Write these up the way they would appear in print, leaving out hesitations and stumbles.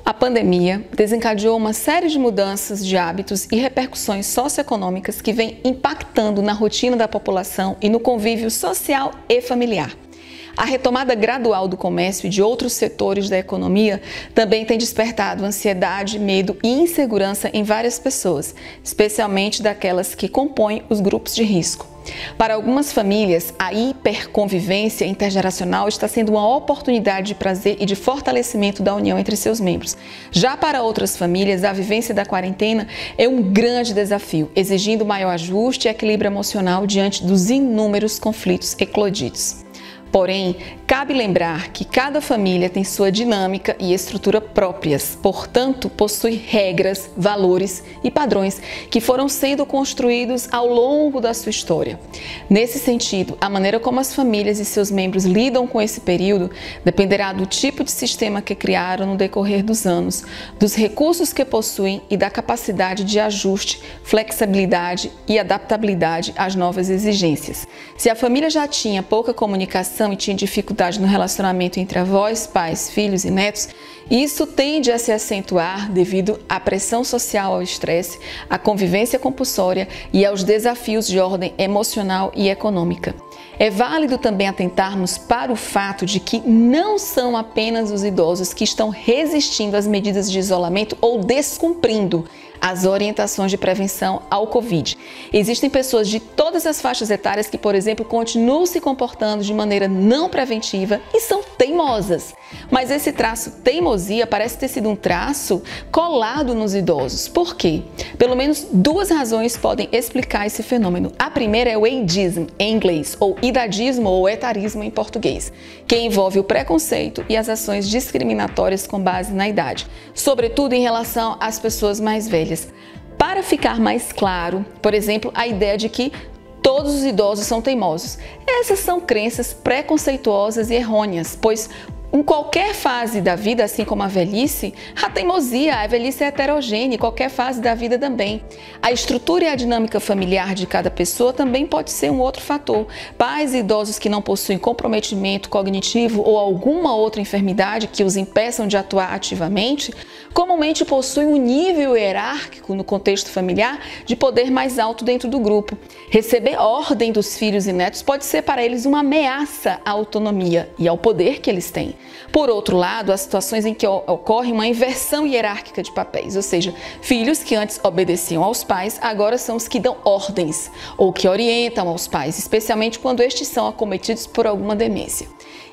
A pandemia desencadeou uma série de mudanças de hábitos e repercussões socioeconômicas que vêm impactando na rotina da população e no convívio social e familiar. A retomada gradual do comércio e de outros setores da economia também tem despertado ansiedade, medo e insegurança em várias pessoas, especialmente daquelas que compõem os grupos de risco. Para algumas famílias, a hiperconvivência intergeracional está sendo uma oportunidade de prazer e de fortalecimento da união entre seus membros. Já para outras famílias, a vivência da quarentena é um grande desafio, exigindo maior ajuste e equilíbrio emocional diante dos inúmeros conflitos eclodidos. Porém, cabe lembrar que cada família tem sua dinâmica e estrutura próprias, portanto, possui regras, valores e padrões que foram sendo construídos ao longo da sua história. Nesse sentido, a maneira como as famílias e seus membros lidam com esse período dependerá do tipo de sistema que criaram no decorrer dos anos, dos recursos que possuem e da capacidade de ajuste, flexibilidade e adaptabilidade às novas exigências. Se a família já tinha pouca comunicação e tinha dificuldade no relacionamento entre avós, pais, filhos e netos, isso tende a se acentuar devido à pressão social, ao estresse, à convivência compulsória e aos desafios de ordem emocional e econômica. É válido também atentarmos para o fato de que não são apenas os idosos que estão resistindo às medidas de isolamento ou descumprindo as orientações de prevenção ao Covid. Existem pessoas de todas as faixas etárias que, por exemplo, continuam se comportando de maneira não preventiva e são teimosas. Mas esse traço teimosia parece ter sido um traço colado nos idosos. Por quê? Pelo menos duas razões podem explicar esse fenômeno. A primeira é o ageism, em inglês, ou idadismo ou etarismo em português, que envolve o preconceito e as ações discriminatórias com base na idade, sobretudo em relação às pessoas mais velhas. Para ficar mais claro, por exemplo, a ideia de que todos os idosos são teimosos. Essas são crenças preconceituosas e errôneas, pois em qualquer fase da vida, assim como a velhice é heterogênea, em qualquer fase da vida também. A estrutura e a dinâmica familiar de cada pessoa também pode ser um outro fator. Pais e idosos que não possuem comprometimento cognitivo ou alguma outra enfermidade que os impeçam de atuar ativamente, comumente possuem um nível hierárquico no contexto familiar de poder mais alto dentro do grupo. Receber ordem dos filhos e netos pode ser para eles uma ameaça à autonomia e ao poder que eles têm. Por outro lado, há situações em que ocorre uma inversão hierárquica de papéis, ou seja, filhos que antes obedeciam aos pais, agora são os que dão ordens ou que orientam aos pais, especialmente quando estes são acometidos por alguma demência.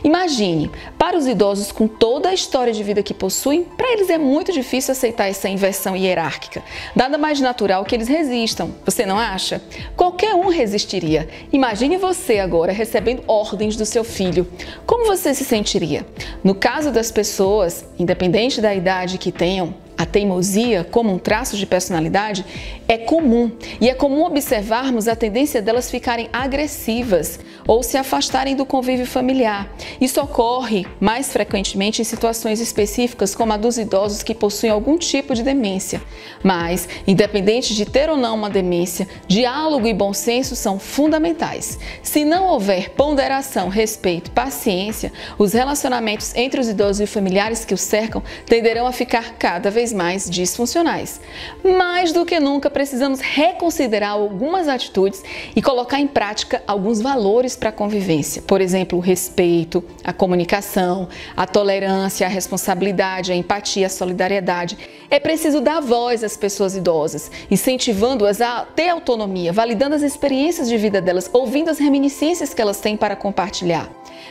Imagine, para os idosos com toda a história de vida que possuem, para eles é muito difícil aceitar essa inversão hierárquica. Nada mais natural que eles resistam, você não acha? Qualquer um resistiria. Imagine você agora recebendo ordens do seu filho. Como você se sentiria? No caso das pessoas, independente da idade que tenham, a teimosia, como um traço de personalidade, é comum. E é comum observarmos a tendência delas ficarem agressivas ou se afastarem do convívio familiar. Isso ocorre mais frequentemente em situações específicas, como a dos idosos que possuem algum tipo de demência. Mas, independente de ter ou não uma demência, diálogo e bom senso são fundamentais. Se não houver ponderação, respeito, paciência, os relacionamentos entre os idosos e familiares que os cercam tenderão a ficar cada vez mais disfuncionais. Mais do que nunca, precisamos reconsiderar algumas atitudes e colocar em prática alguns valores para a convivência. Por exemplo, o respeito, a comunicação, a tolerância, a responsabilidade, a empatia, a solidariedade. É preciso dar voz às pessoas idosas, incentivando-as a ter autonomia, validando as experiências de vida delas, ouvindo as reminiscências que elas têm para compartilhar.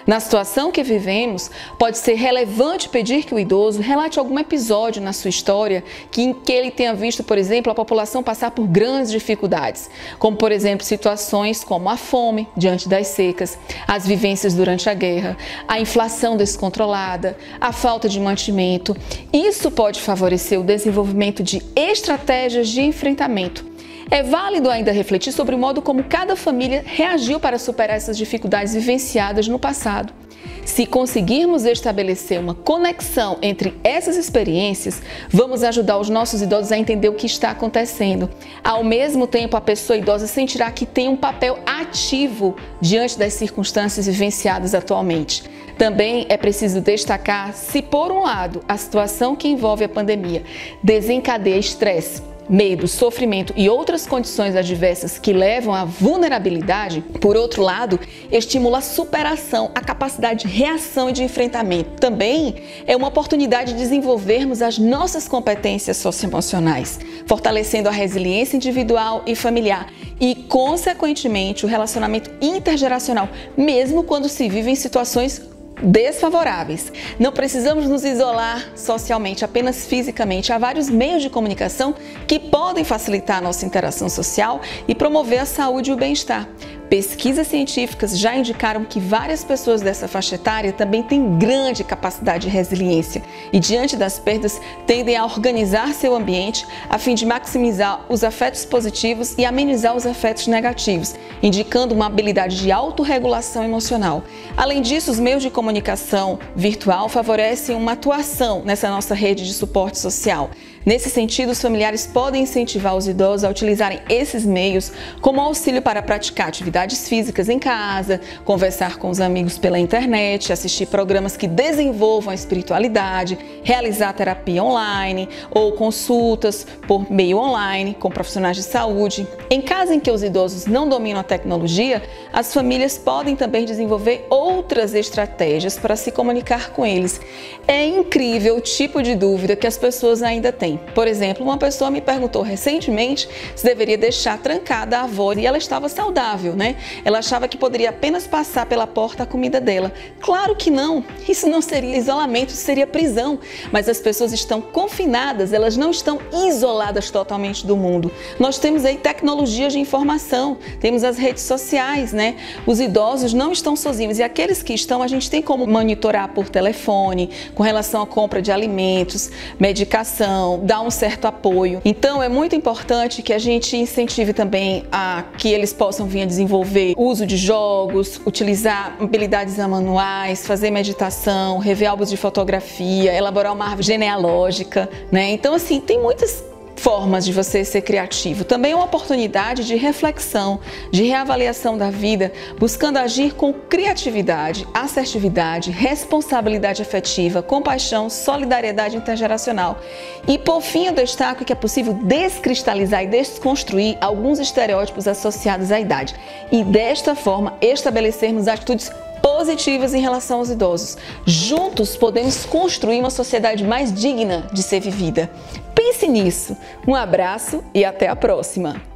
Na situação que vivemos, pode ser relevante pedir que o idoso relate algum episódio na sua história em que ele tenha visto, por exemplo, a população passar por grandes dificuldades, como, por exemplo, situações como a fome diante das secas, as vivências durante a guerra, a inflação descontrolada, a falta de mantimento. Isso pode favorecer o desenvolvimento de estratégias de enfrentamento. É válido ainda refletir sobre o modo como cada família reagiu para superar essas dificuldades vivenciadas no passado. Se conseguirmos estabelecer uma conexão entre essas experiências, vamos ajudar os nossos idosos a entender o que está acontecendo. Ao mesmo tempo, a pessoa idosa sentirá que tem um papel ativo diante das circunstâncias vivenciadas atualmente. Também é preciso destacar se, por um lado, a situação que envolve a pandemia desencadeia estresse, medo, sofrimento e outras condições adversas que levam à vulnerabilidade, por outro lado, estimula a superação, a capacidade de reação e de enfrentamento. Também é uma oportunidade de desenvolvermos as nossas competências socioemocionais, fortalecendo a resiliência individual e familiar e, consequentemente, o relacionamento intergeracional, mesmo quando se vive em situações desfavoráveis. Não precisamos nos isolar socialmente, apenas fisicamente. Há vários meios de comunicação que podem facilitar a nossa interação social e promover a saúde e o bem-estar. Pesquisas científicas já indicaram que várias pessoas dessa faixa etária também têm grande capacidade de resiliência e, diante das perdas, tendem a organizar seu ambiente a fim de maximizar os afetos positivos e amenizar os afetos negativos, indicando uma habilidade de autorregulação emocional. Além disso, os meios de comunicação virtual favorecem uma atuação nessa nossa rede de suporte social. Nesse sentido, os familiares podem incentivar os idosos a utilizarem esses meios como auxílio para praticar atividades físicas em casa, conversar com os amigos pela internet, assistir programas que desenvolvam a espiritualidade, realizar terapia online ou consultas por meio online com profissionais de saúde. Em caso em que os idosos não dominam a tecnologia, as famílias podem também desenvolver outras estratégias para se comunicar com eles. É incrível o tipo de dúvida que as pessoas ainda têm. Por exemplo, uma pessoa me perguntou recentemente se deveria deixar trancada a avó e ela estava saudável, né? Ela achava que poderia apenas passar pela porta a comida dela. Claro que não, isso não seria isolamento, isso seria prisão. Mas as pessoas estão confinadas, elas não estão isoladas totalmente do mundo. Nós temos aí tecnologias de informação, temos as redes sociais, né? Os idosos não estão sozinhos e aqueles que estão, a gente tem como monitorar por telefone, com relação à compra de alimentos, medicação, dar um certo apoio. Então é muito importante que a gente incentive também a que eles possam vir a desenvolver o uso de jogos, utilizar habilidades manuais, fazer meditação, rever álbuns de fotografia, elaborar uma árvore genealógica, né? Então assim, tem muitas formas de você ser criativo. Também é uma oportunidade de reflexão, de reavaliação da vida, buscando agir com criatividade, assertividade, responsabilidade afetiva, compaixão, solidariedade intergeracional. E por fim, eu destaco que é possível descristalizar e desconstruir alguns estereótipos associados à idade e desta forma estabelecermos atitudes positivas em relação aos idosos. Juntos podemos construir uma sociedade mais digna de ser vivida. Pense nisso. Um abraço e até a próxima!